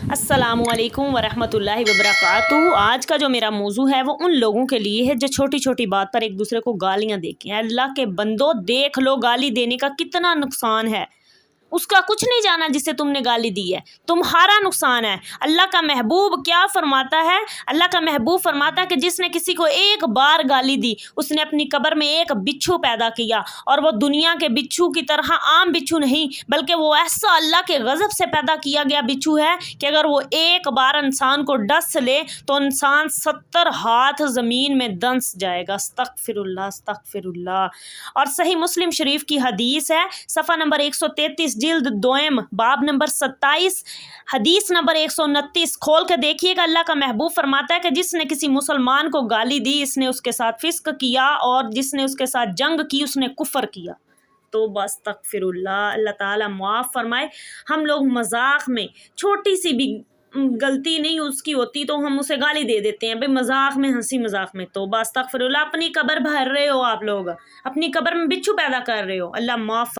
अस्सलामुअलैकुम वरहमतुल्लाहि वबरकातुहू। आज का जो मेरा मौजू है वो उन लोगों के लिए है जो छोटी छोटी बात पर एक दूसरे को गालियां देते हैं। अल्लाह के बंदो, देख लो गाली देने का कितना नुकसान है। उसका कुछ नहीं जाना जिसे तुमने गाली दी है, तुम्हारा नुकसान है। अल्लाह का महबूब क्या फरमाता है? अल्लाह का महबूब फरमाता है कि जिसने किसी को एक बार गाली दी उसने अपनी कब्र में एक बिच्छू पैदा किया, और वो दुनिया के बिच्छू की तरह आम बिच्छू नहीं, बल्कि वो ऐसा अल्लाह के गज़ब से पैदा किया गया बिच्छू है कि अगर वो एक बार इंसान को डस ले तो इंसान 70 हाथ ज़मीन में दंस जाएगा। अस्तगफिरुल्लाह अस्तगफिरुल्लाह। और सही मुस्लिम शरीफ की हदीस है, सफ़ा नंबर 133, जिल्द दोयम, बाब नंबर 27, हदीस नंबर 129। खोल कर देखिएगा। अल्लाह का महबूब फरमाता है कि जिसने किसी मुसलमान को गाली दी इसने उसके साथ फिस्क किया, और जिसने उसके साथ जंग की उसने कुफर किया। तो बस तकफिरुल्लाह, अल्लाह ताला मुआफ़ फरमाए। हम लोग मजाक में छोटी सी भी गलती नहीं उसकी होती तो हम उसे गाली दे देते हैं, भाई मजाक में, हंसी मजाक में। तो बस तकफिरुल्लाह, अपनी कब्र भर रहे हो आप लोग, अपनी कब्र में बिच्छू पैदा कर रहे हो। अल्लाह माफ़